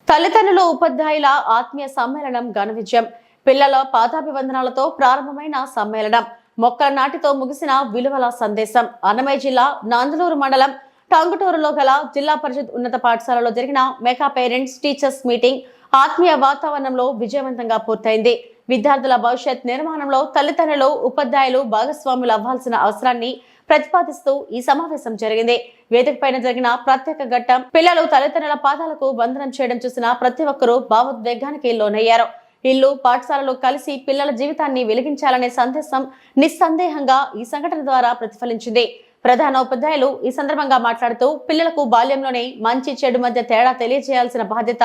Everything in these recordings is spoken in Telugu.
తల్లిదండ్రులు ఉపాధ్యాయుల ఆత్మీయ సమ్మేళనం ఘన విజయం. పిల్లల పాదాభివందనాలతో ప్రారంభమైన సమ్మేళనం మొక్కల నాటితో ముగిసిన విలువల సందేశం. అన్నమయ్య జిల్లా నందలూరు మండలం టంగుటూరులో గల జిల్లా పరిషత్ ఉన్నత పాఠశాలలో జరిగిన మెగా పేరెంట్స్ టీచర్స్ మీటింగ్ ఆత్మీయ వాతావరణంలో విజయవంతంగా పూర్తయింది. విద్యార్థుల భవిష్యత్ నిర్మాణంలో తల్లిదండ్రులు ఉపాధ్యాయులు భాగస్వాములు అవ్వాల్సిన అవసరాన్ని ప్రతిపాదిస్తూ ఈ సమావేశం జరిగింది. వేదిక పైన జరిగిన ప్రత్యేక ఘట్టం పిల్లలు తల్లిదండ్రుల పాదాలకు వందనం చేయడం చూసిన ప్రతి ఒక్కరూ భావోద్వేగానికి లోనయ్యారు. ఇల్లు పాఠశాలలు కలిసి పిల్లల జీవితాన్ని వెలిగించాలనే సందేశం నిస్సందేహంగా ఈ సంఘటన ద్వారా ప్రతిఫలించింది. ప్రధాన ఉపాధ్యాయులు ఈ సందర్భంగా మాట్లాడుతూ పిల్లలకు బాల్యంలోనే మంచి చెడు మధ్య తేడా తెలియజేయాల్సిన బాధ్యత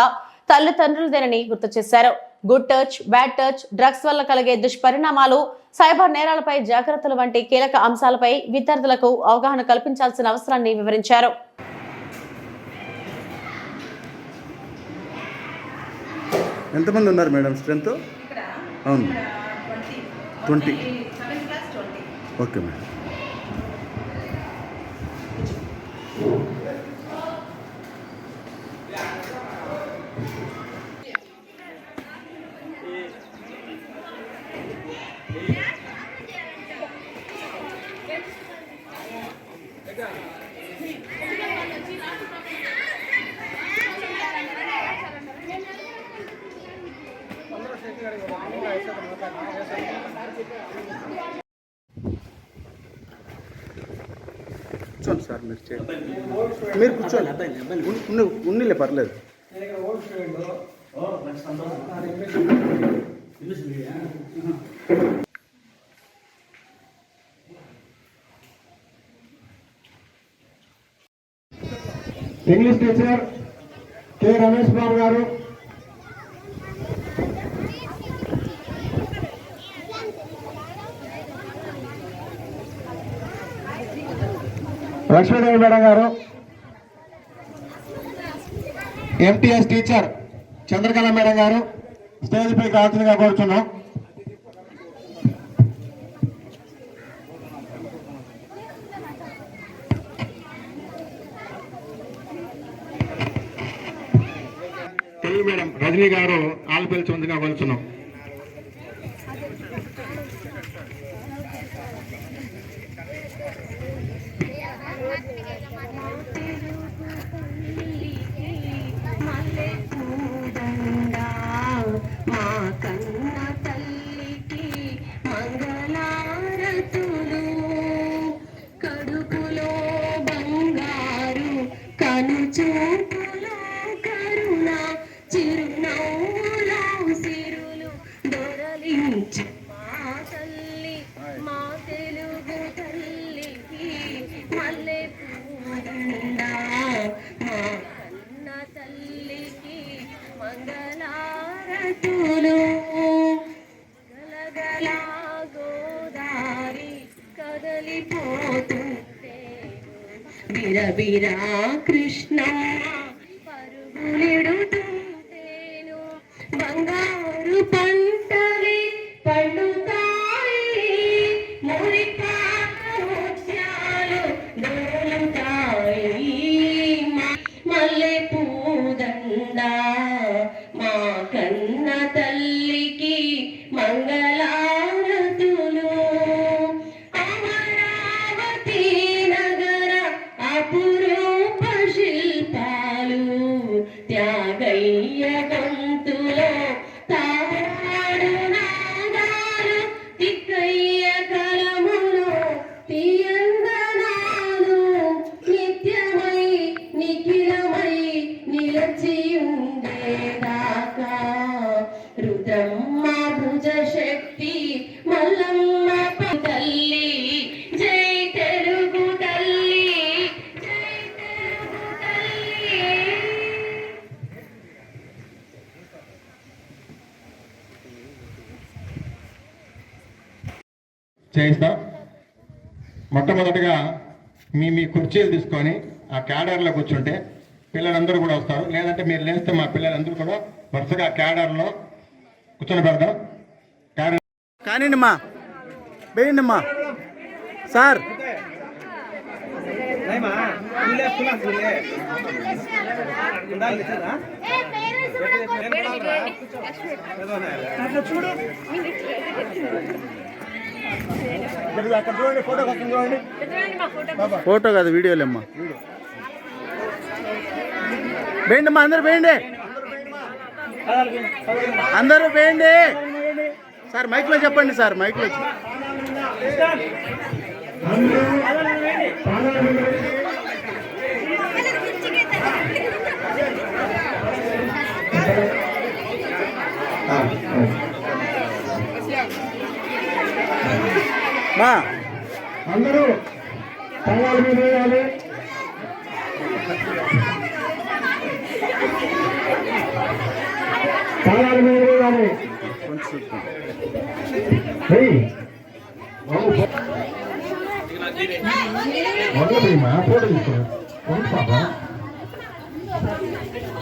తల్లిదండ్రులదేనని గుర్తు చేశారు. Good touch, bad touch, drugs వల్ల కలిగే దుష్పరిణామాలు, సైబర్ నేరాలపై జాగ్రత్తలు వంటి కీలక అంశాలపై విద్యార్థులకు అవగాహన కల్పించాల్సిన అవసరాన్ని వివరించారు. ఎంతమంది ఉన్నారు మేడం స్ట్రెంత్? అవును, 20. Okay madam. కూర్చోండి సార్, మీరు కూర్చోండి, ఉన్నిలే పర్లేదు. English teacher K Ramesh Babu గారు, లక్ష్మీదేవి మేడం గారు, ఎంటీఎస్ టీచర్ చంద్రకళ మేడం గారు స్టేజ్ పై కావాల్సిందిగా కోరుచున్నాం. తెలుగు మేడం రజనీ గారు ఆల్పిల్చుందిగా కోరుచున్నాం. చూపులో కరుణ చిరునవ్వులో సిరులు దొరలించి మా తల్లి, మా తెలుగు తల్లికి మల్లె పూదండ, మా కన్న తల్లికి మంగళారతులు. గలగల గోదారి కదలిపోతుంటే బిరబిరా కృష్ణమ్మ పరుగులిడుతుంటేను బంగారు పంటలి పండుతాయి, మురిపాక ముత్యాలు దొరుకుతాయి. మల్లె పూదండ మా కన్న తల్లికి మంగళారతులు. అమరావతి నగర అపురూప శిల్పాలు త్యాగయ్య గొంతులో తాడు నాదాలు, తిక్కయ్య కలములో తీయందనాలు నిత్యమై నిఖిలమై నిలచి ఉండేదాకా. రుద్రమ్మ భుజ శక్తి మల్లమ్మ తల్లి, జై తెలుగు తల్లి, జై తెలుగు తల్లి. చేయిస్తా. మొట్టమొదటిగా మీ కుర్చీలు తీసుకొని ఆ క్యాడర్లో కూర్చుంటే పిల్లలందరూ కూడా వస్తారు. లేదంటే మీరు లేస్తే మా పిల్లలందరూ కూడా వరుసగా క్యాడర్లో కూర్చొని పెడదాం. క్యాడర్ కానివ్వండిమ్మా, వేయండిమ్మా సార్. అక్కడ చూడండి, ఫోటో కోసం చూడండి. ఫోటో కాదు, వీడియోలేమ్మా. వేయండి అమ్మా, అందరూ వేయండి, అందరూ వేయండి. సార్ మైక్లో చెప్పండి, సార్ మైక్లో మా అందరూ పాదాల మీద వేయాలి. పాదాల మీద వేయాలి. మొదలు మా ఫోటో తీసుకోండి పాప.